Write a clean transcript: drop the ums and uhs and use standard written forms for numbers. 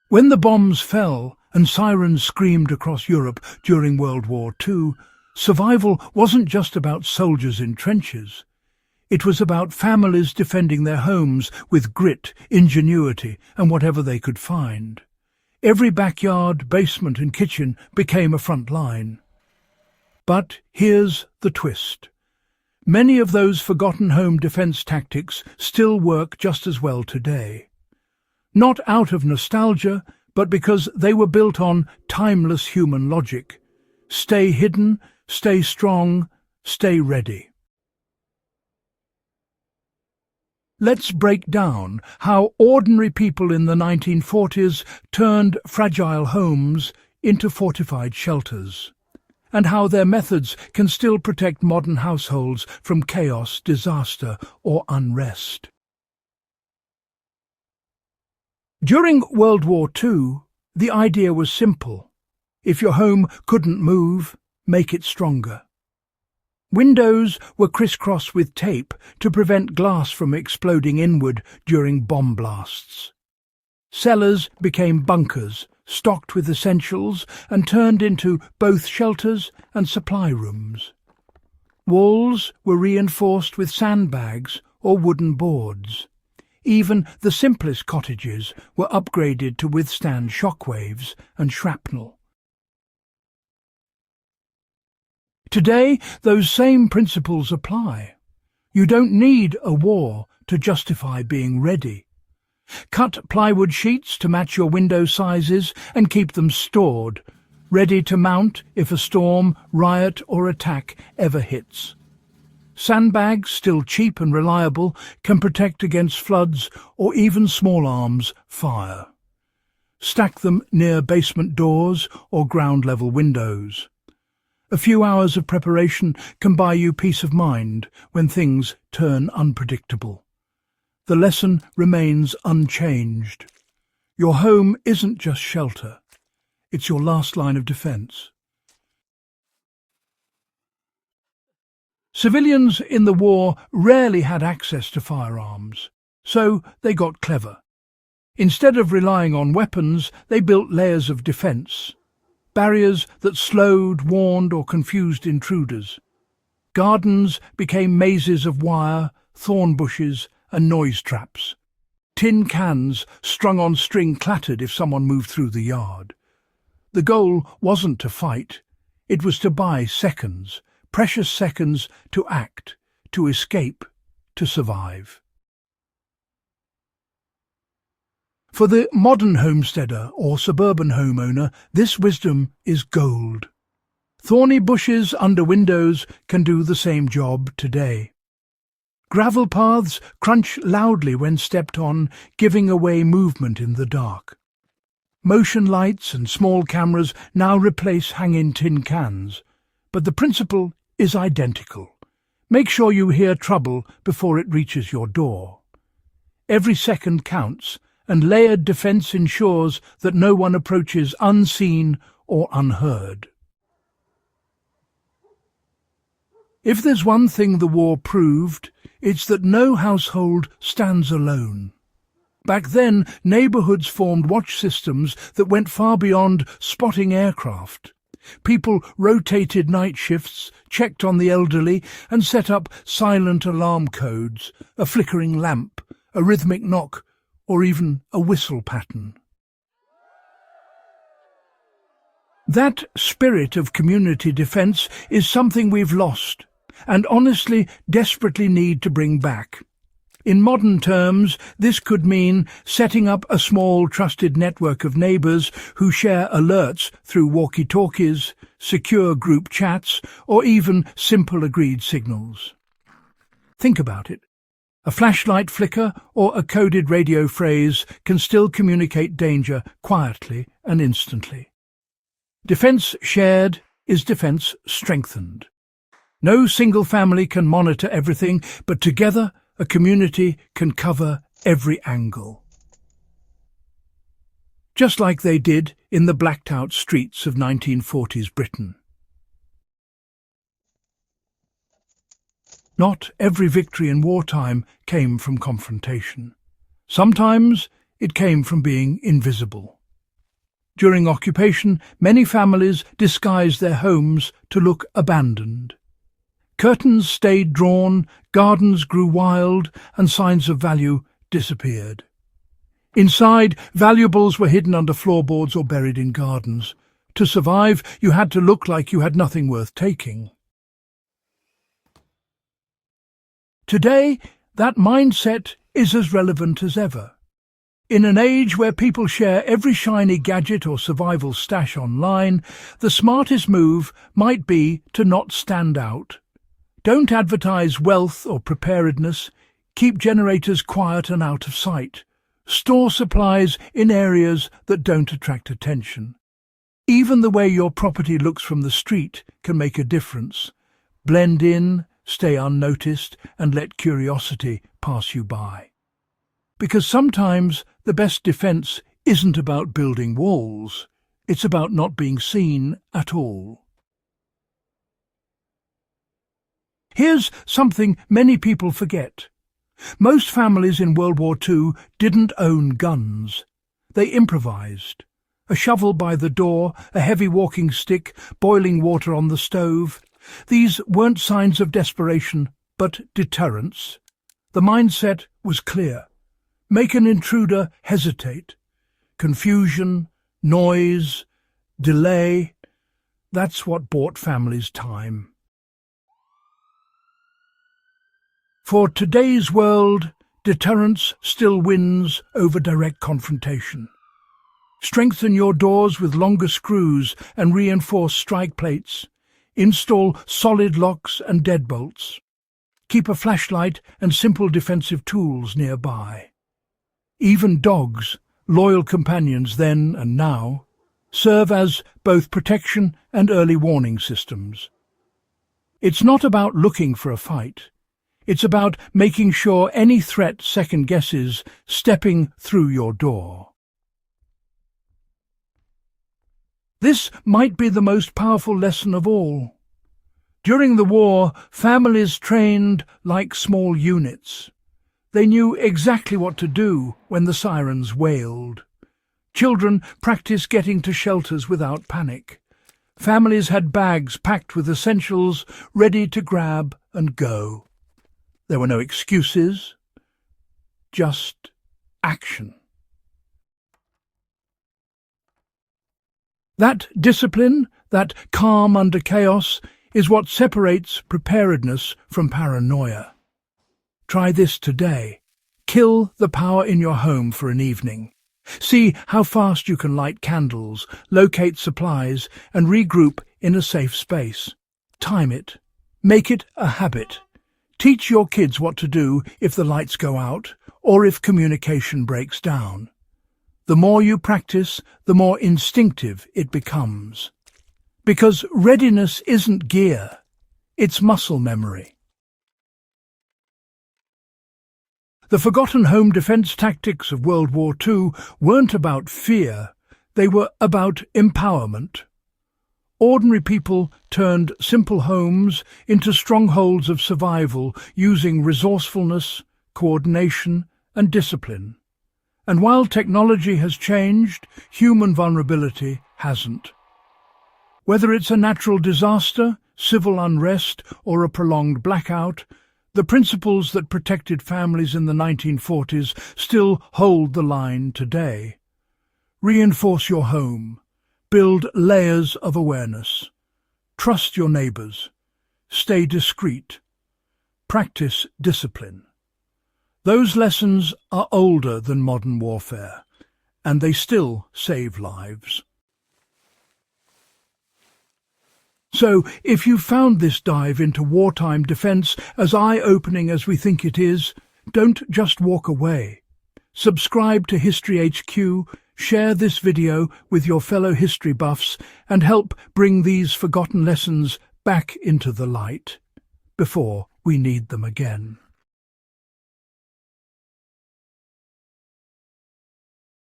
When the bombs fell and sirens screamed across Europe during World War II, survival wasn't just about soldiers in trenches. It was about families defending their homes with grit, ingenuity, and whatever they could find. Every backyard, basement and kitchen became a front line. But here's the twist. Many of those forgotten home defense tactics still work just as well today. Not out of nostalgia, but because they were built on timeless human logic. Stay hidden, stay strong, stay ready. Let's break down how ordinary people in the 1940s turned fragile homes into fortified shelters, and how their methods can still protect modern households from chaos, disaster, or unrest. During World War II, the idea was simple. If your home couldn't move, make it stronger. Windows were crisscrossed with tape to prevent glass from exploding inward during bomb blasts. Cellars became bunkers, stocked with essentials and turned into both shelters and supply rooms. Walls were reinforced with sandbags or wooden boards. Even the simplest cottages were upgraded to withstand shockwaves and shrapnel. Today, those same principles apply. You don't need a war to justify being ready. Cut plywood sheets to match your window sizes and keep them stored, ready to mount if a storm, riot or attack ever hits. Sandbags, still cheap and reliable, can protect against floods or even small arms fire. Stack them near basement doors or ground-level windows. A few hours of preparation can buy you peace of mind when things turn unpredictable. The lesson remains unchanged. Your home isn't just shelter. It's your last line of defense. Civilians in the war rarely had access to firearms, so they got clever. Instead of relying on weapons, they built layers of defense. Barriers that slowed, warned or confused intruders. Gardens became mazes of wire, thorn bushes and noise traps. Tin cans strung on string clattered if someone moved through the yard. The goal wasn't to fight, it was to buy seconds, precious seconds to act, to escape, to survive. For the modern homesteader or suburban homeowner, this wisdom is gold. Thorny bushes under windows can do the same job today. Gravel paths crunch loudly when stepped on, giving away movement in the dark. Motion lights and small cameras now replace hang-in tin cans, but the principle is identical. Make sure you hear trouble before it reaches your door. Every second counts, and layered defense ensures that no one approaches unseen or unheard. If there's one thing the war proved, it's that no household stands alone. Back then, neighbourhoods formed watch systems that went far beyond spotting aircraft. People rotated night shifts, checked on the elderly, and set up silent alarm codes, a flickering lamp, a rhythmic knock, or even a whistle pattern. That spirit of community defence is something we've lost, and honestly desperately need to bring back. In modern terms, this could mean setting up a small trusted network of neighbours who share alerts through walkie-talkies, secure group chats, or even simple agreed signals. Think about it. A flashlight flicker or a coded radio phrase can still communicate danger quietly and instantly. Defence shared is defence strengthened. No single family can monitor everything, but together a community can cover every angle. Just like they did in the blacked-out streets of 1940s Britain. Not every victory in wartime came from confrontation. Sometimes it came from being invisible. During occupation, many families disguised their homes to look abandoned. Curtains stayed drawn, gardens grew wild, and signs of value disappeared. Inside, valuables were hidden under floorboards or buried in gardens. To survive, you had to look like you had nothing worth taking. Today, that mindset is as relevant as ever. In an age where people share every shiny gadget or survival stash online, the smartest move might be to not stand out. Don't advertise wealth or preparedness. Keep generators quiet and out of sight. Store supplies in areas that don't attract attention. Even the way your property looks from the street can make a difference. Blend in, stay unnoticed, and let curiosity pass you by. Because sometimes the best defense isn't about building walls, it's about not being seen at all. Here's something many people forget. Most families in World War II didn't own guns. They improvised. A shovel by the door, a heavy walking stick, boiling water on the stove. These weren't signs of desperation, but deterrents. The mindset was clear. Make an intruder hesitate. Confusion, noise, delay. That's what bought families time. For today's world, deterrence still wins over direct confrontation. Strengthen your doors with longer screws and reinforce strike plates. Install solid locks and deadbolts. Keep a flashlight and simple defensive tools nearby. Even dogs, loyal companions then and now, serve as both protection and early warning systems. It's not about looking for a fight. It's about making sure any threat second guesses stepping through your door. This might be the most powerful lesson of all. During the war, families trained like small units. They knew exactly what to do when the sirens wailed. Children practiced getting to shelters without panic. Families had bags packed with essentials ready to grab and go. There were no excuses, just action. That discipline, that calm under chaos, is what separates preparedness from paranoia. Try this today. Kill the power in your home for an evening. See how fast you can light candles, locate supplies, and regroup in a safe space. Time it. Make it a habit. Teach your kids what to do if the lights go out or if communication breaks down. The more you practice, the more instinctive it becomes. Because readiness isn't gear, it's muscle memory. The forgotten home defense tactics of World War II weren't about fear, they were about empowerment. Ordinary people turned simple homes into strongholds of survival using resourcefulness, coordination, and discipline. And while technology has changed, human vulnerability hasn't. Whether it's a natural disaster, civil unrest, or a prolonged blackout, the principles that protected families in the 1940s still hold the line today. Reinforce your home. Build layers of awareness. Trust your neighbours. Stay discreet. Practice discipline. Those lessons are older than modern warfare, and they still save lives. So, if you found this dive into wartime defence as eye-opening as we think it is, don't just walk away. Subscribe to HistoryHQ, share this video with your fellow history buffs, and help bring these forgotten lessons back into the light before we need them again.